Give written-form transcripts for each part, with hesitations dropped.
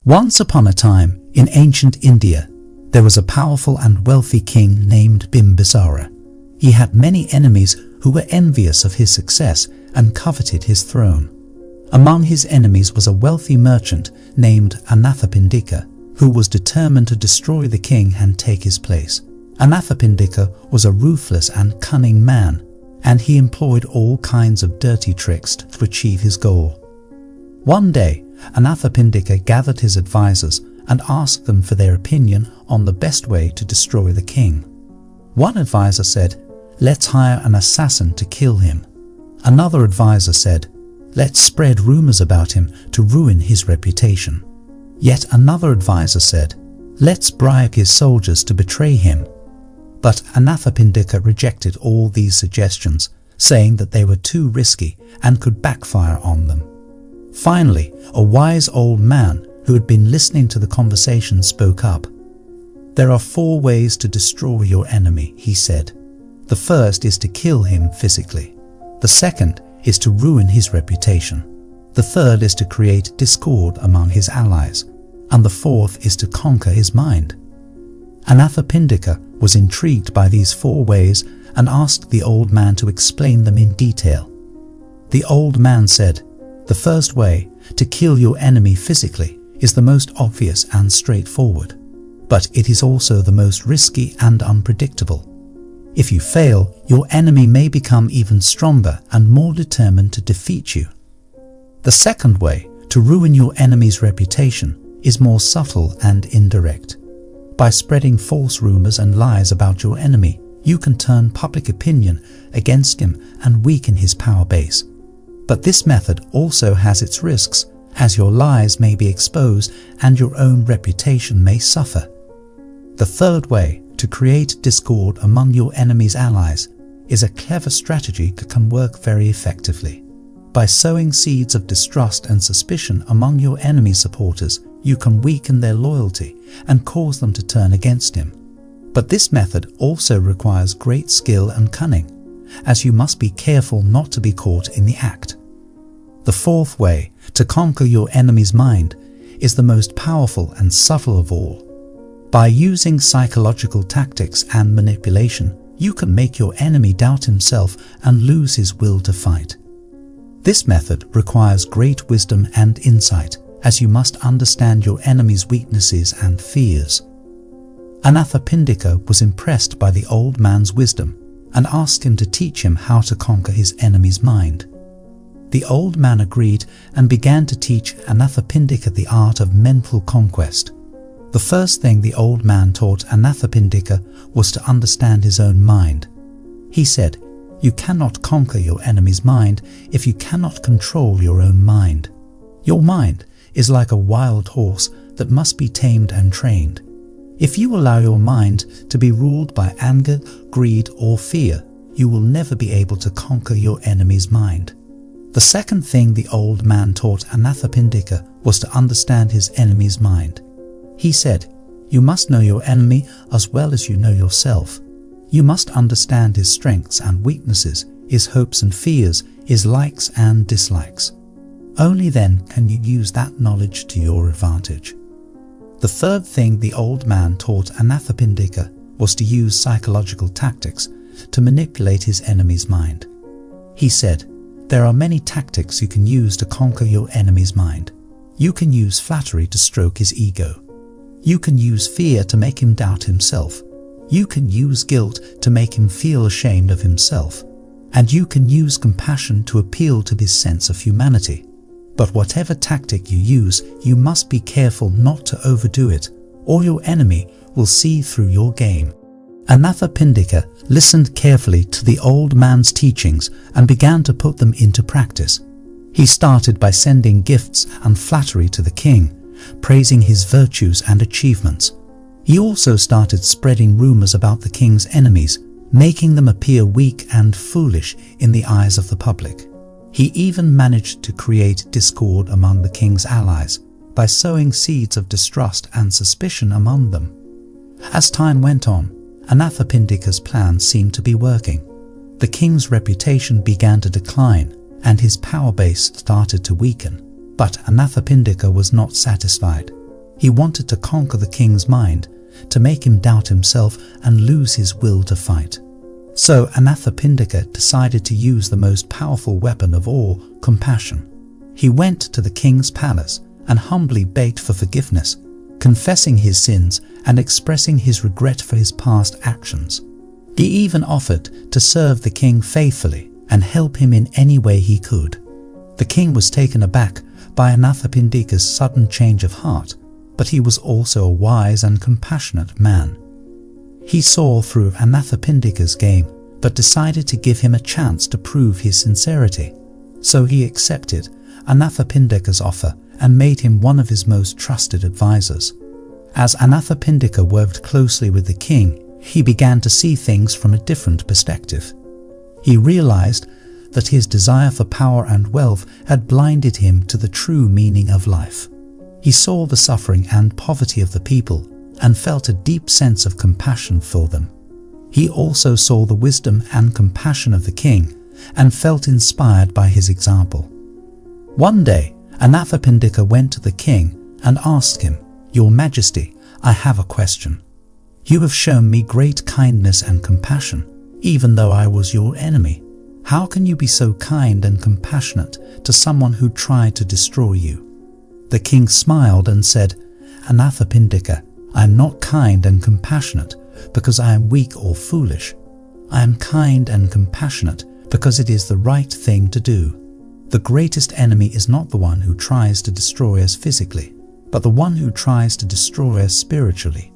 Once upon a time, in ancient India, there was a powerful and wealthy king named Bimbisara. He had many enemies who were envious of his success and coveted his throne. Among his enemies was a wealthy merchant named Anathapindika, who was determined to destroy the king and take his place. Anathapindika was a ruthless and cunning man, and he employed all kinds of dirty tricks to achieve his goal. One day, Anathapindika gathered his advisors and asked them for their opinion on the best way to destroy the king. One advisor said, "Let's hire an assassin to kill him." Another advisor said, "Let's spread rumors about him to ruin his reputation." Yet another advisor said, "Let's bribe his soldiers to betray him." But Anathapindika rejected all these suggestions, saying that they were too risky and could backfire on them. Finally, a wise old man who had been listening to the conversation spoke up. "There are 4 ways to destroy your enemy," he said. "The first is to kill him physically. The second is to ruin his reputation. The third is to create discord among his allies. And the fourth is to conquer his mind." Anathapindika was intrigued by these 4 ways and asked the old man to explain them in detail. The old man said, "The first way, to kill your enemy physically, is the most obvious and straightforward, but it is also the most risky and unpredictable. If you fail, your enemy may become even stronger and more determined to defeat you. The second way, to ruin your enemy's reputation, is more subtle and indirect. By spreading false rumors and lies about your enemy, you can turn public opinion against him and weaken his power base. But this method also has its risks, as your lies may be exposed and your own reputation may suffer. The third way, to create discord among your enemy's allies, is a clever strategy that can work very effectively. By sowing seeds of distrust and suspicion among your enemy's supporters, you can weaken their loyalty and cause them to turn against him. But this method also requires great skill and cunning, as you must be careful not to be caught in the act. The fourth way, to conquer your enemy's mind, is the most powerful and subtle of all. By using psychological tactics and manipulation, you can make your enemy doubt himself and lose his will to fight. This method requires great wisdom and insight, as you must understand your enemy's weaknesses and fears. Anathapindika was impressed by the old man's wisdom and asked him to teach him how to conquer his enemy's mind. The old man agreed and began to teach Anathapindika the art of mental conquest. The first thing the old man taught Anathapindika was to understand his own mind. He said, "You cannot conquer your enemy's mind if you cannot control your own mind. Your mind is like a wild horse that must be tamed and trained. If you allow your mind to be ruled by anger, greed, or fear, you will never be able to conquer your enemy's mind." The second thing the old man taught Anathapindika was to understand his enemy's mind. He said, "You must know your enemy as well as you know yourself. You must understand his strengths and weaknesses, his hopes and fears, his likes and dislikes. Only then can you use that knowledge to your advantage." The third thing the old man taught Anathapindika was to use psychological tactics to manipulate his enemy's mind. He said, "There are many tactics you can use to conquer your enemy's mind. You can use flattery to stroke his ego. You can use fear to make him doubt himself. You can use guilt to make him feel ashamed of himself. And you can use compassion to appeal to his sense of humanity. But whatever tactic you use, you must be careful not to overdo it, or your enemy will see through your game." Anathapindika listened carefully to the old man's teachings and began to put them into practice. He started by sending gifts and flattery to the king, praising his virtues and achievements. He also started spreading rumors about the king's enemies, making them appear weak and foolish in the eyes of the public. He even managed to create discord among the king's allies by sowing seeds of distrust and suspicion among them. As time went on, Anathapindika's plan seemed to be working. The king's reputation began to decline and his power base started to weaken. But Anathapindika was not satisfied. He wanted to conquer the king's mind, to make him doubt himself and lose his will to fight. So Anathapindika decided to use the most powerful weapon of all, compassion. He went to the king's palace and humbly begged for forgiveness, confessing his sins and expressing his regret for his past actions. He even offered to serve the king faithfully and help him in any way he could. The king was taken aback by Anathapindika's sudden change of heart, but he was also a wise and compassionate man. He saw through Anathapindika's game, but decided to give him a chance to prove his sincerity. So he accepted Anathapindika's offer and made him one of his most trusted advisors. As Anathapindika worked closely with the king, he began to see things from a different perspective. He realized that his desire for power and wealth had blinded him to the true meaning of life. He saw the suffering and poverty of the people and felt a deep sense of compassion for them. He also saw the wisdom and compassion of the king and felt inspired by his example. One day, Anathapindika went to the king and asked him, "Your Majesty, I have a question. You have shown me great kindness and compassion, even though I was your enemy. How can you be so kind and compassionate to someone who tried to destroy you?" The king smiled and said, "Anathapindika, I am not kind and compassionate because I am weak or foolish. I am kind and compassionate because it is the right thing to do. The greatest enemy is not the one who tries to destroy us physically, but the one who tries to destroy us spiritually.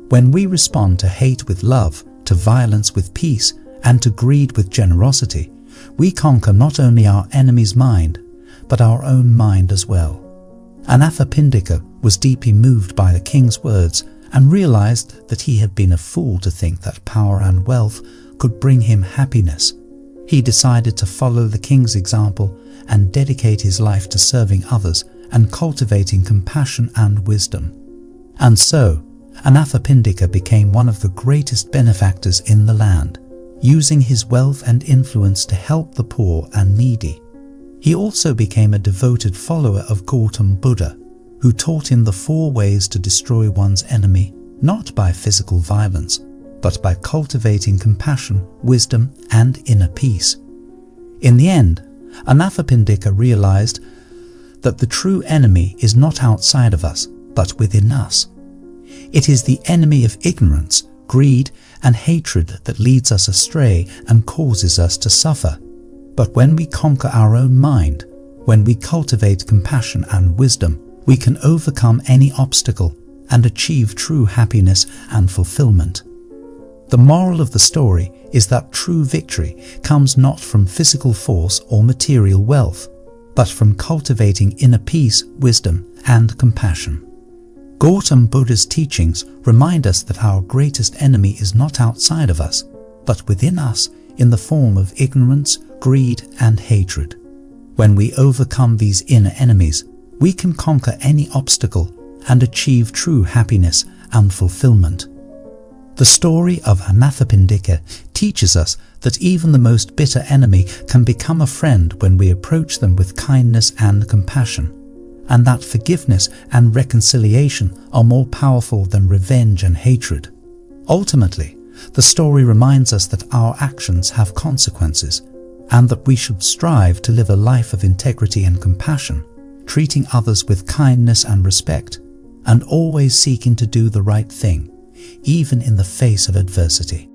When we respond to hate with love, to violence with peace, and to greed with generosity, we conquer not only our enemy's mind, but our own mind as well." Anathapindika was deeply moved by the king's words and realized that he had been a fool to think that power and wealth could bring him happiness. He decided to follow the king's example and dedicate his life to serving others and cultivating compassion and wisdom. And so, Anathapindika became one of the greatest benefactors in the land, using his wealth and influence to help the poor and needy. He also became a devoted follower of Gautam Buddha, who taught him the 4 ways to destroy one's enemy, not by physical violence, but by cultivating compassion, wisdom, and inner peace. In the end, Anathapindika realized that the true enemy is not outside of us, but within us. It is the enemy of ignorance, greed, and hatred that leads us astray and causes us to suffer. But when we conquer our own mind, when we cultivate compassion and wisdom, we can overcome any obstacle and achieve true happiness and fulfillment. The moral of the story is that true victory comes not from physical force or material wealth, but from cultivating inner peace, wisdom, and compassion. Gautam Buddha's teachings remind us that our greatest enemy is not outside of us, but within us in the form of ignorance, greed, and hatred. When we overcome these inner enemies, we can conquer any obstacle and achieve true happiness and fulfillment. The story of Anathapindika teaches us that even the most bitter enemy can become a friend when we approach them with kindness and compassion, and that forgiveness and reconciliation are more powerful than revenge and hatred. Ultimately, the story reminds us that our actions have consequences, and that we should strive to live a life of integrity and compassion, treating others with kindness and respect, and always seeking to do the right thing, even in the face of adversity.